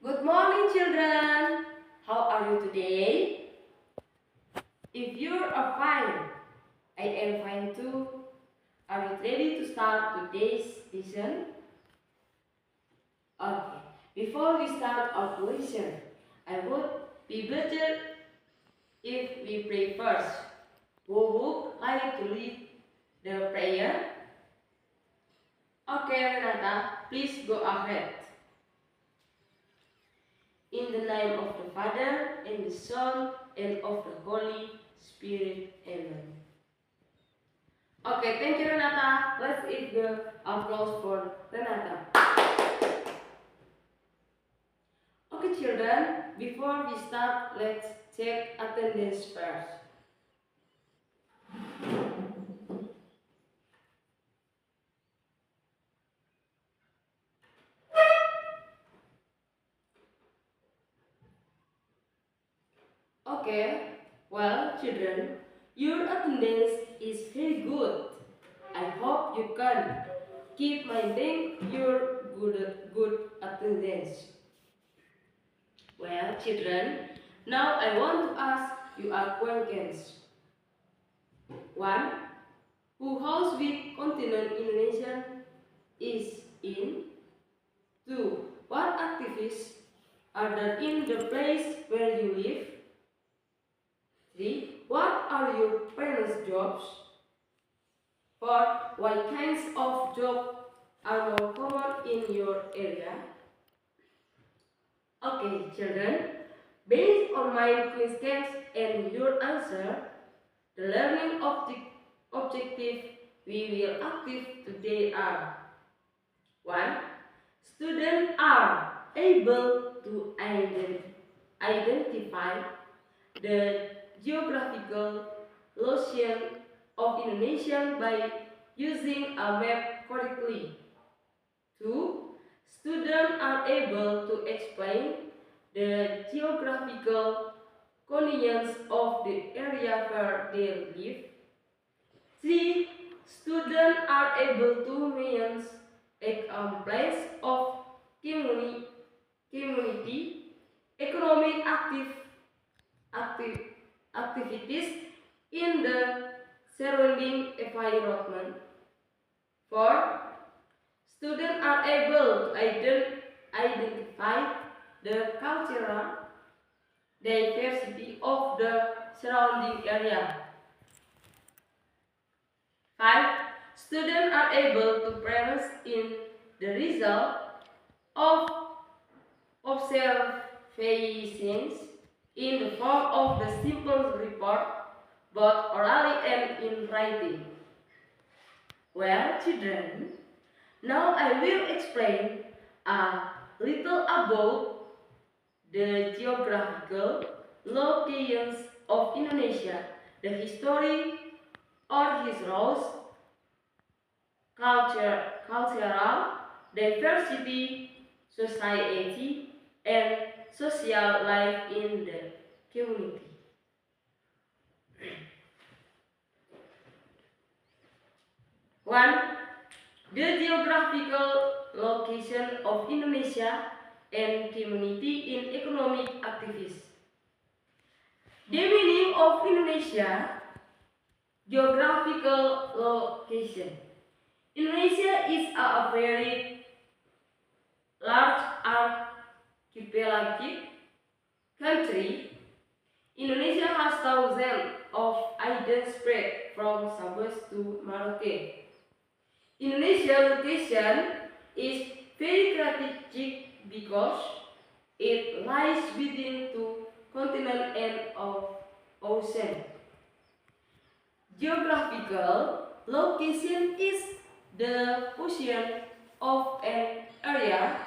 Good morning, children. How are you today? If you are fine, I am fine too. Are you ready to start today's lesson? Okay. Before we start our lesson, I would be better if we pray first. Who would like to lead the prayer? Okay, Renata, please go ahead. In the name of the Father, and the Son, and of the Holy Spirit. Amen. Okay, thank you, Renata. Let's give the applause for Renata. Okay, children, before we start, let's check attendance first. Okay, well, children, your attendance is very good. I hope you can keep maintaining your good attendance. Well, children, now I want to ask you a question. 1. Who house with continent Indonesia is in? 2. What activities are there in the place where you live? 3. What are your parents' jobs? 4. What kinds of jobs are more common in your area? Okay, children, based on my questions and your answer, the learning objective we will active today are 1. Students are able to identify the geographical location of Indonesia by using a map correctly. 2. Students are able to explain the geographical convenience of the area where they live. 3. Students are able to manage a balance of community economic activities in the surrounding environment. 4. Students are able to identify the cultural diversity of the surrounding area. 5. Students are able to present in the result of observations in the form of the simple report, both orally and in writing. Well, children, now I will explain a little about the geographical locations of Indonesia, the history or his roles, cultural diversity, society, and social life in the community. 1. The geographical location of Indonesia and community in economic activities. The meaning of Indonesia geographical location. Indonesia is a very large archipelagic country. Indonesia has thousands of islands spread from Sabah to Merauke. Indonesia's location is very strategic because it lies within two continents and ocean. Geographical location is the position of an area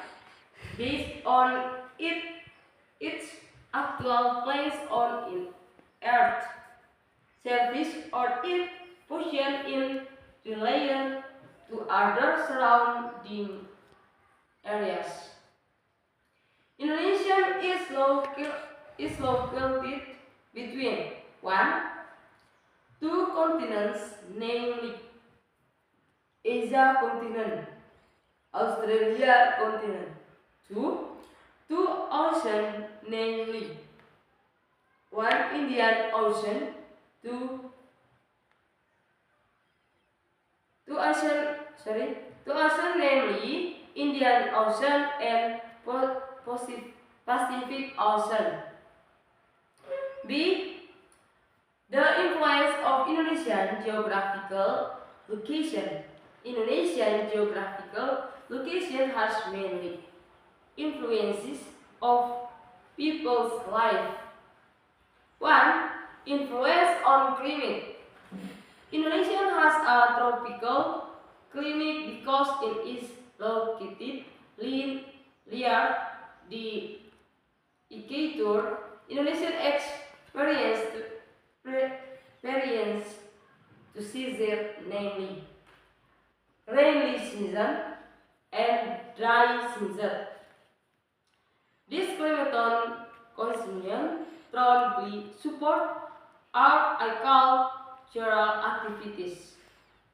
based on its actual place on Earth surface or its position in relation to other surrounding areas. Indonesia is located between 1. Two continents, namely Asia continent, Australia continent. 2. Two ocean, namely 1. Indian Ocean, 2 ocean, namely Indian Ocean and Pacific Ocean. B. The influence of Indonesian geographical location. Indonesian geographical location has mainly influences of people's life. 1. Influence on climate. Indonesia has a tropical climate because it is located near the equator. Indonesian experienced seasons, namely rainy season and dry season. This climate condition strongly support agricultural activities.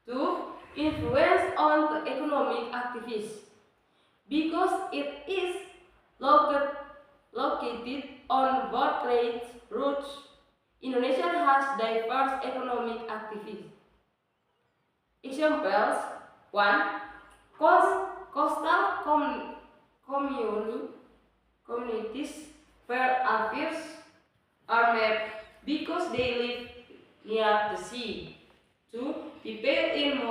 2. Influence on the economic activities. Because it is located on both trade routes, Indonesia has diverse economic activities. Examples: 1. Coastal communities where affairs are made because they live near the sea. 2. People in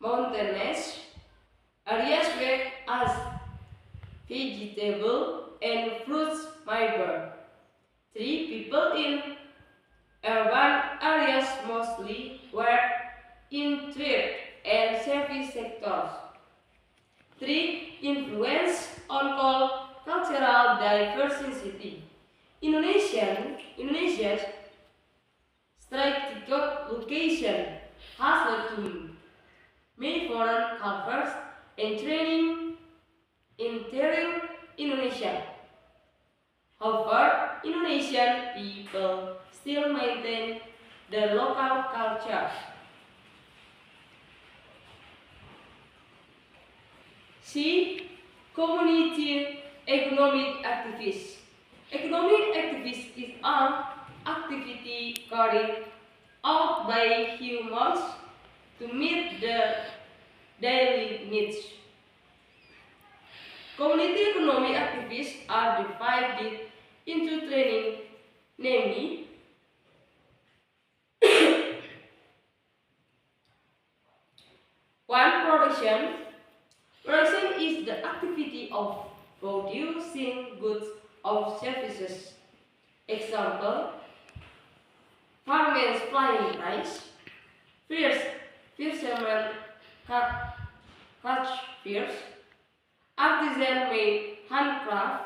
mountainous areas where as vegetable and fruits migrate. 3. People in urban areas mostly work in trade and service sectors. 3. Influence on cultural diversity. Indonesia's strategic location has led to many foreign cultures and training entering Indonesia. However, Indonesian people still maintain their local culture. C. Community economic activities. Economic activities is an activity carried out by humans to meet their daily needs. Community economic activities are divided into training, namely 1. Production. Production is the activity of producing goods or services. Example: farmers planting rice, fishermen catch fish, artisan make handcraft.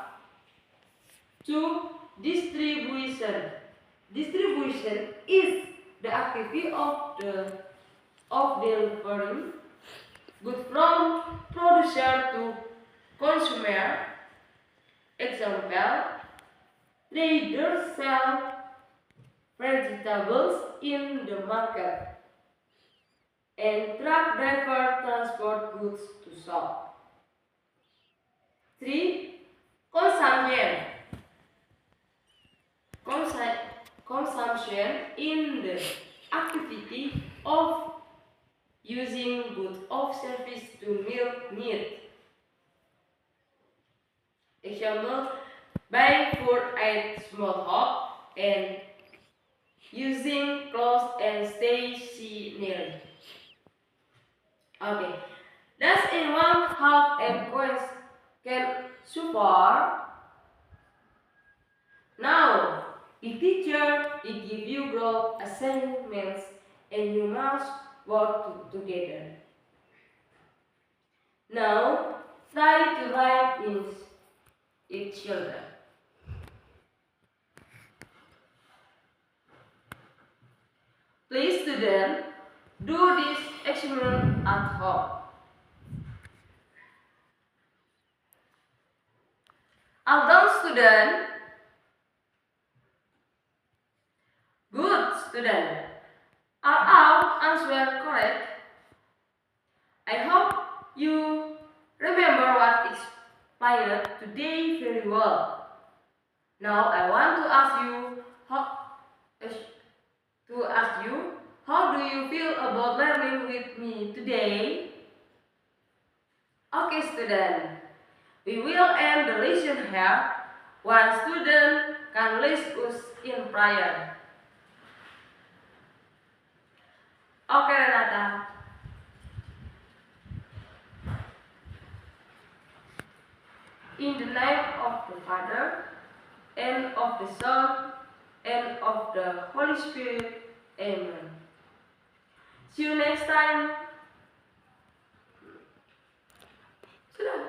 2. Distribution. Distribution is the activity of delivering goods from producer to consumer. Example: traders sell vegetables in the market and truck driver transport goods to shop. 3. Consumption. Consumption in the activity of using goods or service to meet needs. Example: buying food at small shop and using clothes and stationery. Okay. Does anyone have a question so far? Now, the teacher will give you group assignments and you must work together. Now, try to write in each children. Please, students, do this experiment at home. All done, student. Good, student. Are all answers correct? I hope you remember pilot today very well. Now I want to ask you how do you feel about learning with me today? Okay, student, we will end the lesson here. One student can lead us in prayer. Okay, Renata. In the name of the Father, and of the Son, and of the Holy Spirit. Amen. See you next time. Sudah.